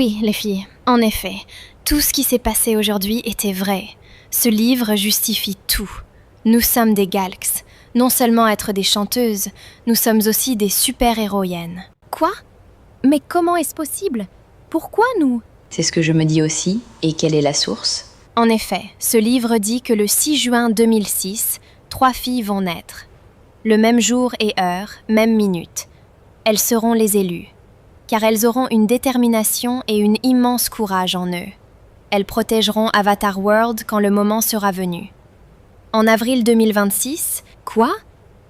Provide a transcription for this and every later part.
Oui, les filles, en effet, tout ce qui s'est passé aujourd'hui était vrai. Ce livre justifie tout. Nous sommes des Galks. Non seulement être des chanteuses, nous sommes aussi des super-héroïennes. Quoi? Mais comment est-ce possible? Pourquoi nous? C'est ce que je me dis aussi, et quelle est la source? En effet, ce livre dit que le 6 juin 2006, 3 filles vont naître. Le même jour et heure, même minute. Elles seront les élues, car elles auront une détermination et une immense courage en eux. Elles protégeront Avatar World quand le moment sera venu. En avril 2026, Quoi?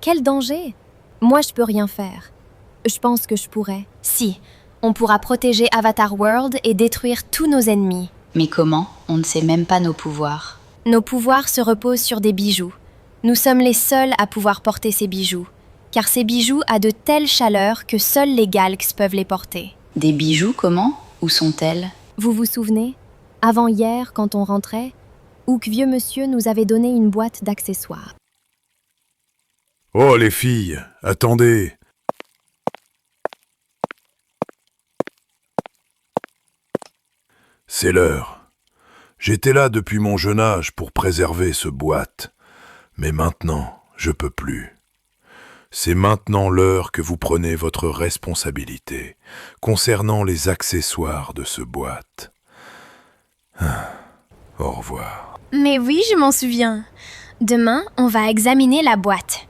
Quel danger? Moi, je peux rien faire. Je pense que je pourrais. si, on pourra protéger Avatar World et détruire tous nos ennemis. Mais comment? On ne sait même pas nos pouvoirs. Nos pouvoirs se reposent sur des bijoux. Nous sommes les seuls à pouvoir porter ces bijoux, car ces bijoux ont de telles chaleurs que seuls les Galks peuvent les porter. Des bijoux, comment? Où sont-elles? Vous vous souvenez? Avant hier, quand on rentrait, Hook vieux monsieur nous avait donné une boîte d'accessoires. Oh les filles, attendez. C'est l'heure. J'étais là depuis mon jeune âge pour préserver ce boîte. Mais maintenant, je peux plus. C'est maintenant l'heure que vous prenez votre responsabilité concernant les accessoires de ce boîte. Au revoir. Mais oui, je m'en souviens. Demain, on va examiner la boîte.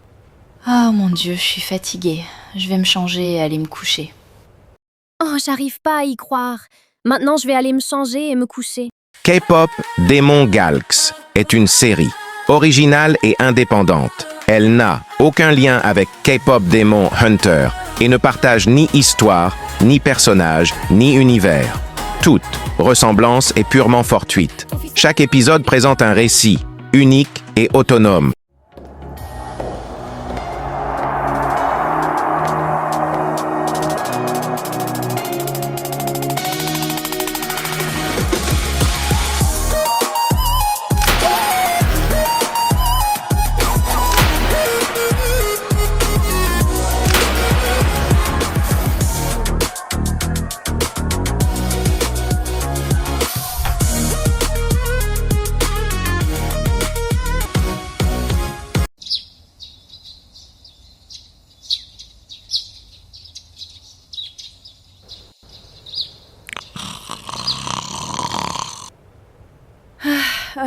Oh mon Dieu, je suis fatiguée. Je vais me changer et aller me coucher. Oh, j'arrive pas à y croire. Maintenant, je vais aller me changer et me coucher. K-pop Demon Galks est une série originale et indépendante. Elle n'a aucun lien avec K-pop Demon Hunter et ne partage ni histoire, ni personnage, ni univers. Toute ressemblance est purement fortuite. Chaque épisode présente un récit unique et autonome.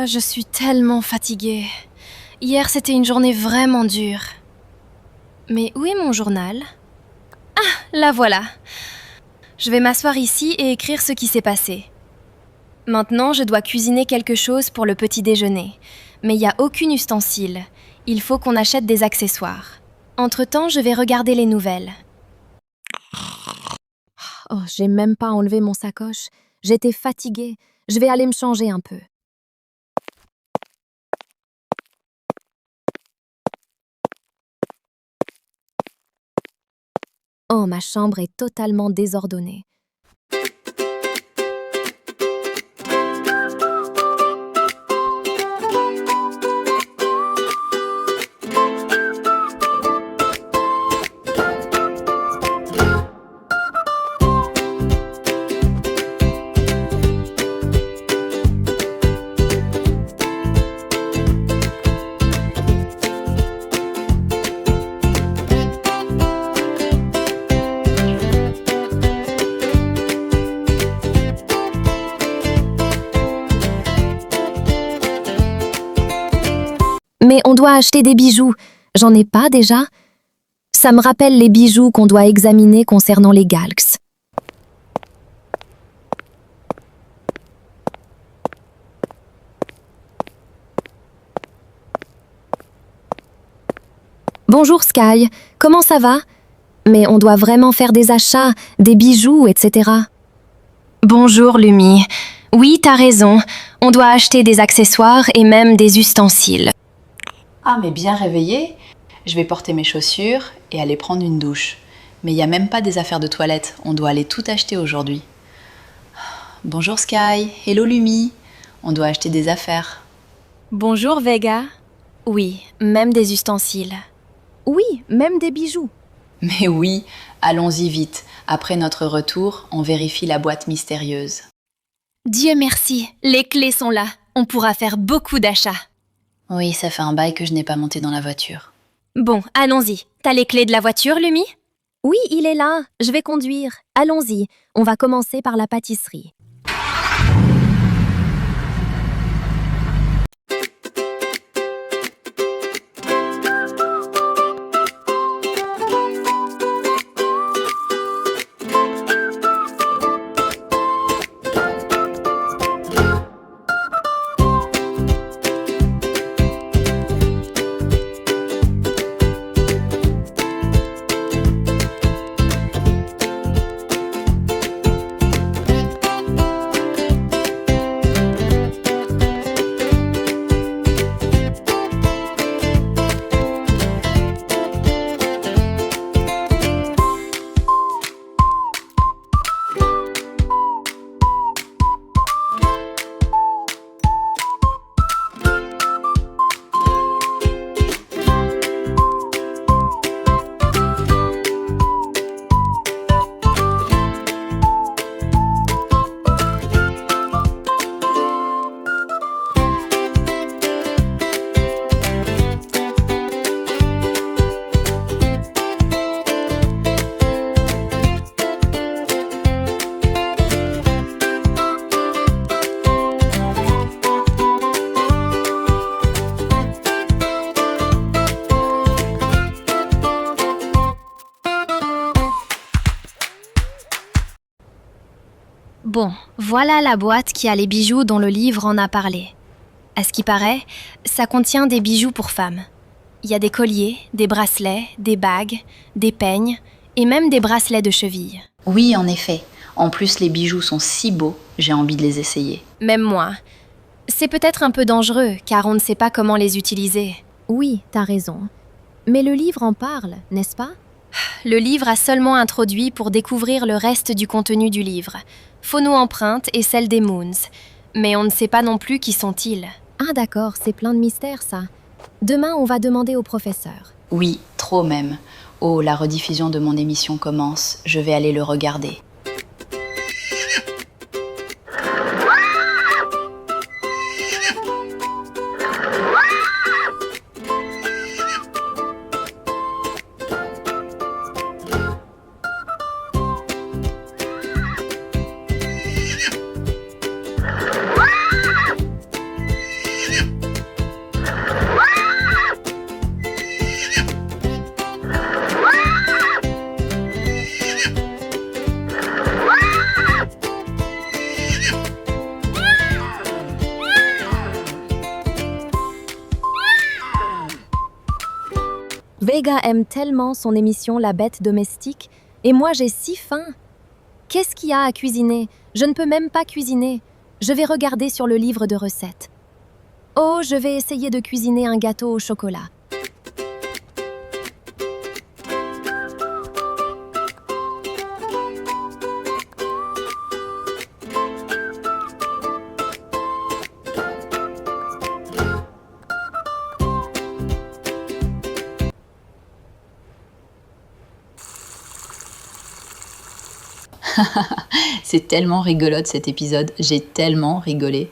Je suis tellement fatiguée. Hier, c'était une journée vraiment dure. Mais où est mon journal? Ah, la voilà. Je vais m'asseoir ici et écrire ce qui s'est passé. Maintenant, je dois cuisiner quelque chose pour le petit déjeuner. Mais il n'y a aucun ustensile. Il faut qu'on achète des accessoires. Entre-temps, je vais regarder les nouvelles. Oh, j'ai même pas enlevé mon sacoche. J'étais fatiguée. Je vais aller me changer un peu. Oh, ma chambre est totalement désordonnée. Mais on doit acheter des bijoux. J'en ai pas déjà? Ça me rappelle les bijoux qu'on doit examiner concernant les Galks. Bonjour Sky, comment ça va? Mais on doit vraiment faire des achats, des bijoux, etc. Bonjour, Lumi. Oui, t'as raison. On doit acheter des accessoires et même des ustensiles. Ah, mais bien réveillée. Je vais porter mes chaussures et aller prendre une douche. Mais il n'y a même pas des affaires de toilette. On doit aller tout acheter aujourd'hui. Bonjour Sky. Hello Lumi. On doit acheter des affaires. Bonjour, Vega. Oui, même des ustensiles. Oui, même des bijoux. Mais oui, allons-y vite. Après notre retour, on vérifie la boîte mystérieuse. Dieu merci, les clés sont là. On pourra faire beaucoup d'achats. Oui, ça fait un bail que je n'ai pas monté dans la voiture. Bon, allons-y. T'as les clés de la voiture, Lumi? Oui, il est là. Je vais conduire. Allons-y. On va commencer par la pâtisserie. Bon, voilà la boîte qui a les bijoux dont le livre en a parlé. À ce qui paraît, ça contient des bijoux pour femmes. Il y a des colliers, des bracelets, des bagues, des peignes et même des bracelets de cheville. Oui, en effet. En plus, les bijoux sont si beaux, j'ai envie de les essayer. Même moi. C'est peut-être un peu dangereux, car on ne sait pas comment les utiliser. Oui, t'as raison. Mais le livre en parle, n'est-ce pas? Le livre a seulement introduit pour découvrir le reste du contenu du livre. Phono empreintes et celle des Moons. Mais on ne sait pas non plus qui sont-ils. Ah d'accord, c'est plein de mystères ça. Demain, on va demander au professeur. Oui, trop même. Oh, la rediffusion de mon émission commence. Je vais aller le regarder. Vega aime tellement son émission La Bête Domestique, et moi j'ai si faim. Qu'est-ce qu'il y a à cuisiner? Je ne peux même pas cuisiner. Je vais regarder sur le livre de recettes. Oh, je vais essayer de cuisiner un gâteau au chocolat. C'est tellement rigolote cet épisode, j'ai tellement rigolé.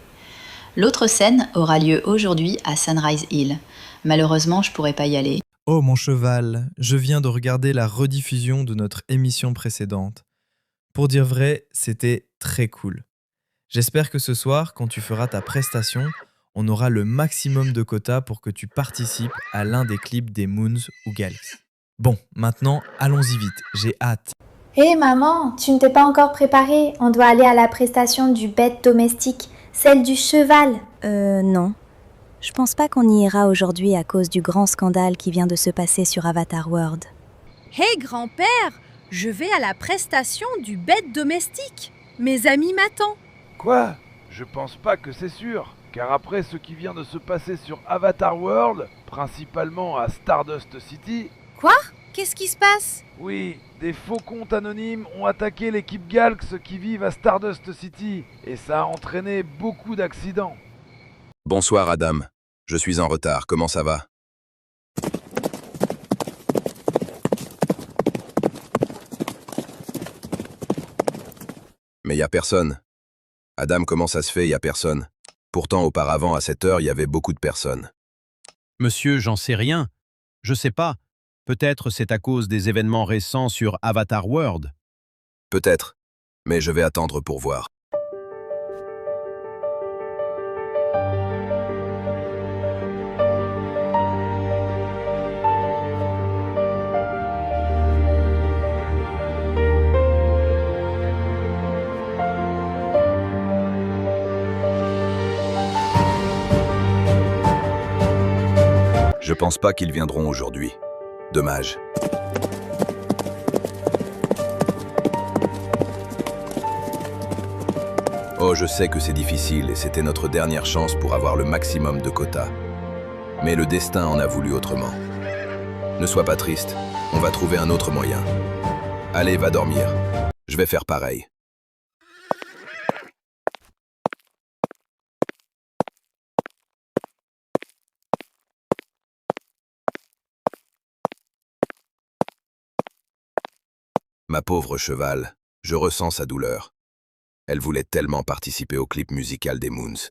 L'autre scène aura lieu aujourd'hui à Sunrise Hill. Malheureusement, je pourrais pas y aller. Oh mon cheval, je viens de regarder la rediffusion de notre émission précédente. Pour dire vrai, c'était très cool. J'espère que ce soir, quand tu feras ta prestation, on aura le maximum de quotas pour que tu participes à l'un des clips des Moons ou Galx. Bon, maintenant, allons-y vite, j'ai hâte. Hé maman, tu ne t'es pas encore préparée. On doit aller à la prestation du bête domestique, celle du cheval. Non. Je pense pas qu'on y ira aujourd'hui à cause du grand scandale qui vient de se passer sur Avatar World. Hé grand-père, je vais à la prestation du bête domestique. Mes amis m'attendent. Quoi? Je pense pas que c'est sûr, car après ce qui vient de se passer sur Avatar World, principalement à Stardust City... Quoi? Qu'est-ce qui se passe? Oui, des faux comptes anonymes ont attaqué l'équipe Galx qui vivent à Stardust City, et ça a entraîné beaucoup d'accidents. Bonsoir Adam, je suis en retard, comment ça va? Mais y a personne. Adam, comment ça se fait, y a personne? Pourtant, auparavant, à cette heure, il y avait beaucoup de personnes. Monsieur, j'en sais rien. Je sais pas. Peut-être c'est à cause des événements récents sur Avatar World. Peut-être. Mais je vais attendre pour voir. Je pense pas qu'ils viendront aujourd'hui. Dommage. Oh, je sais que c'est difficile et c'était notre dernière chance pour avoir le maximum de quotas. Mais le destin en a voulu autrement. Ne sois pas triste, on va trouver un autre moyen. Allez, va dormir. Je vais faire pareil. Ma pauvre cheval, je ressens sa douleur. Elle voulait tellement participer au clip musical des Moons.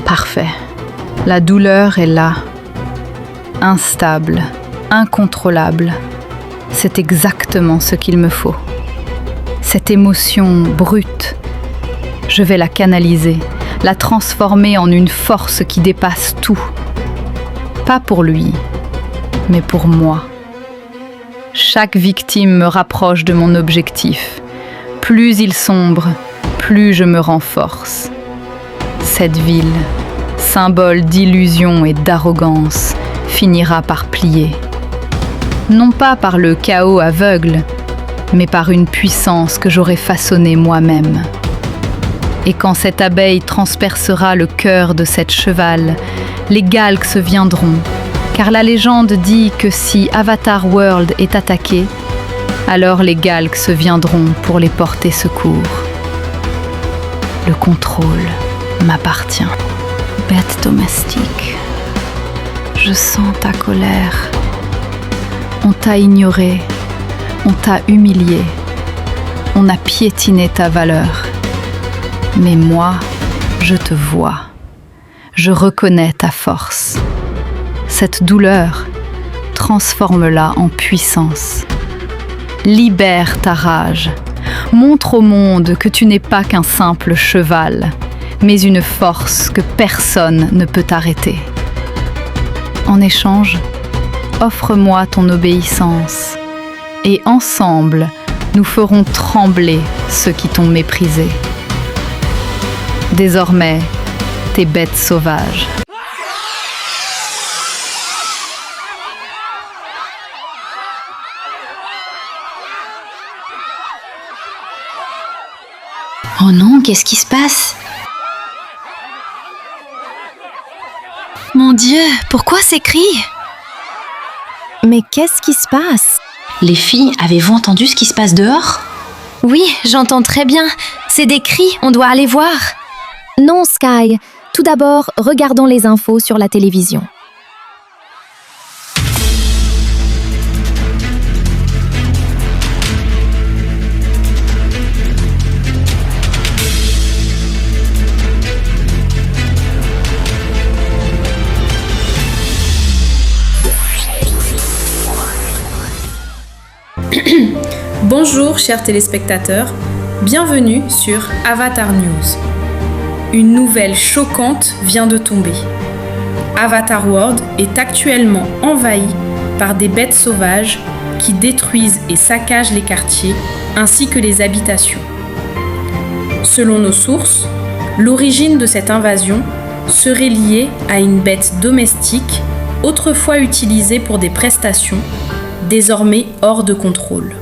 Parfait. La douleur est là. Instable, incontrôlable. C'est exactement ce qu'il me faut. Cette émotion brute, je vais la canaliser, la transformer en une force qui dépasse tout. Pas pour lui, mais pour moi. Chaque victime me rapproche de mon objectif. Plus il sombre, plus je me renforce. Cette ville, symbole d'illusion et d'arrogance, finira par plier. Non pas par le chaos aveugle, mais par une puissance que j'aurai façonnée moi-même. Et quand cette abeille transpercera le cœur de cette cheval, les Galks viendront, car la légende dit que si Avatar World est attaqué, alors les Galks viendront pour les porter secours. Le contrôle m'appartient. Bête domestique, je sens ta colère. On t'a ignoré, on t'a humilié, on a piétiné ta valeur. Mais moi, je te vois, je reconnais ta force. Cette douleur, transforme-la en puissance. Libère ta rage, montre au monde que tu n'es pas qu'un simple cheval, mais une force que personne ne peut arrêter. En échange, offre-moi ton obéissance, et ensemble, nous ferons trembler ceux qui t'ont méprisé. Désormais, t'es bête sauvage. Oh non, qu'est-ce qui se passe? Mon Dieu, pourquoi ces cris? Mais qu'est-ce qui se passe? Les filles, avez-vous entendu ce qui se passe dehors? Oui, j'entends très bien. C'est des cris, on doit aller voir. Non, Sky. Tout d'abord, regardons les infos sur la télévision. Bonjour chers téléspectateurs, bienvenue sur Avatar News. Une nouvelle choquante vient de tomber. Avatar World est actuellement envahi par des bêtes sauvages qui détruisent et saccagent les quartiers ainsi que les habitations. Selon nos sources, l'origine de cette invasion serait liée à une bête domestique autrefois utilisée pour des prestations, désormais hors de contrôle.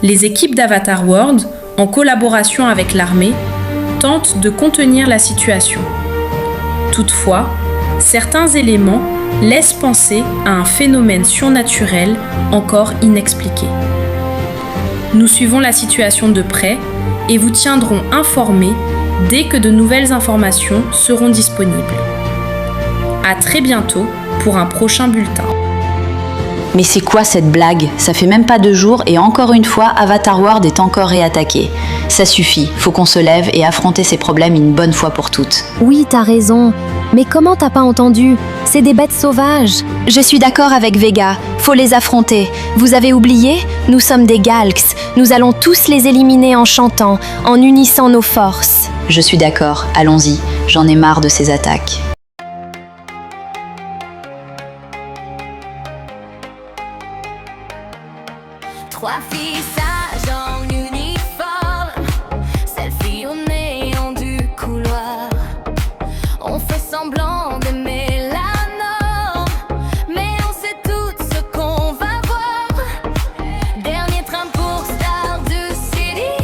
Les équipes d'Avatar World, en collaboration avec l'armée, tentent de contenir la situation. Toutefois, certains éléments laissent penser à un phénomène surnaturel encore inexpliqué. Nous suivons la situation de près et vous tiendrons informés dès que de nouvelles informations seront disponibles. À très bientôt pour un prochain bulletin. Mais c'est quoi cette blague? Ça fait même pas 2 jours et encore une fois, Avatar World est encore réattaqué. Ça suffit, faut qu'on se lève et affronter ces problèmes une bonne fois pour toutes. Oui, t'as raison. Mais comment t'as pas entendu? C'est des bêtes sauvages. Je suis d'accord avec Vega, faut les affronter. Vous avez oublié? Nous sommes des Galks. Nous allons tous les éliminer en chantant, en unissant nos forces. Je suis d'accord, allons-y. J'en ai marre de ces attaques. Trois filles sages en uniforme, celles filles au néant du couloir. On fait semblant d'aimer la norme, mais on sait toutes ce qu'on va voir. Dernier train pour Stardust City,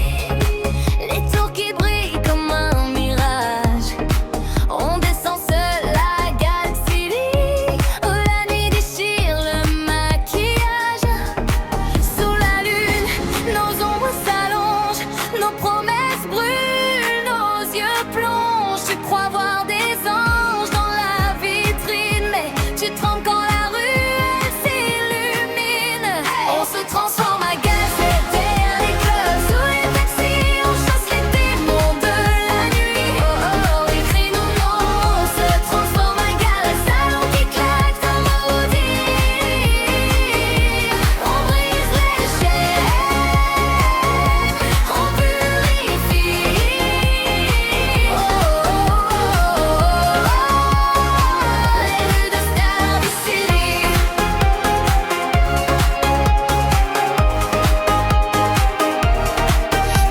les tours qui brillent comme un mirage. On descend seul la Galaxy, où la nuit déchire le maquillage. Sous la lune, nos ombres s'allongent, nos promesses brûlent, nos yeux plongent. Tu crois voir des anges dans la vitrine, mais tu trembles quand la rue s'illumine. On se transforme à Galaxy derrière les clubs, sous les taxis, on chasse les démons de la nuit. Oh oh, ils crient nos noms, on se transforme à Galaxy, salon qui claque ta maudit. On brise les chaînes, on purifie. Oh oh oh, les rues de Stardust City.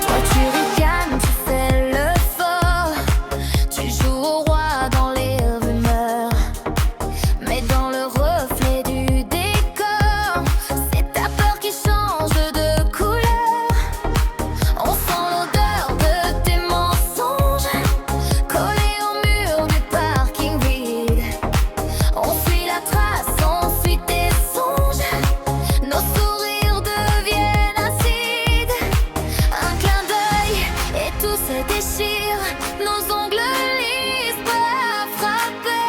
Toi tu ricanes, tu fais le fort, tu joues au roi dans les rumeurs. Mais dans le reflet du décor, c'est ta peur qui change de couleur. On sent l'odeur de tes mensonges, collés au mur du parking vide. On suit la trace, on suit tes songes, nos sourires deviennent acides. Un clin d'œil et tout se déchire, nos ongles lisses prêts à frapper.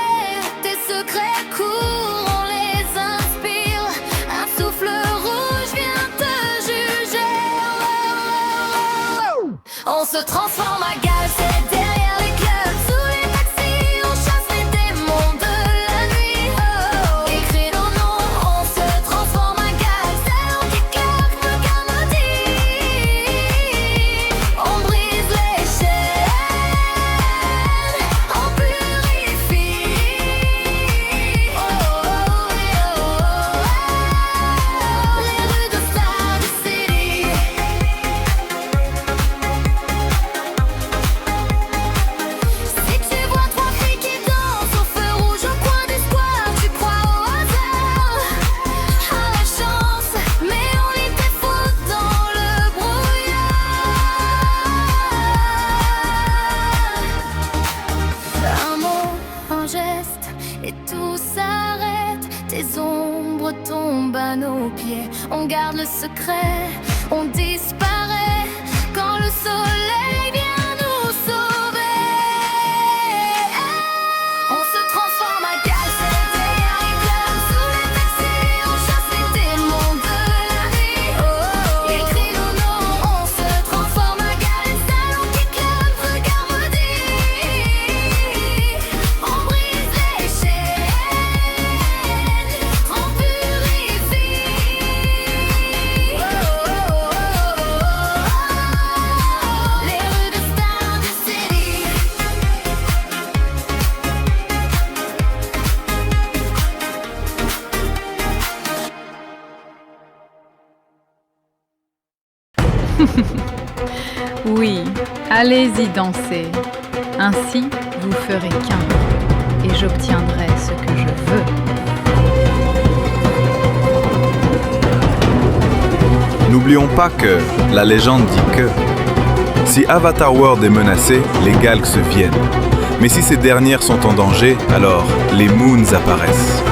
Tes secrets courts, on les inspire, un souffle rouge vient te juger. On se transforme à Galaxy derrière les clubs, sous les taxis, on chasse les démons de la nuit. Oh, ils crient nos noms, on se transforme à Galaxy, salon qui claque nos garnotis. On brise les chaînes, on purifie. Oh oh oh, les rues de Stardust City. Si tu vois 3 filles qui dansent au feu rouge au coin du square, tu crois au hasard, à la chance, mais on lit tes fautes dans le brouillard. Un mot, un geste, et tout s'arrête. Tes ombres tombent à nos pieds. On garde le secret, on disparaît quand le soleil vient nous sauver. On se transforme à Galaxy derrière les clubs, sous les taxis, on chasse les démons de la nuit. Oh oh, ils crient nos noms, on se transforme à Galaxy, salon qui claque, regard maudit. On brise les chaînes, on purifie. Oh oh oh, les rues de Stardust City. Oui, allez-y danser. Ainsi, vous ferez qu'un, et j'obtiendrai ce que je veux. N'oublions pas que la légende dit que si Avatar World est menacé, les Galks viennent. Mais si ces dernières sont en danger, alors les Moons apparaissent.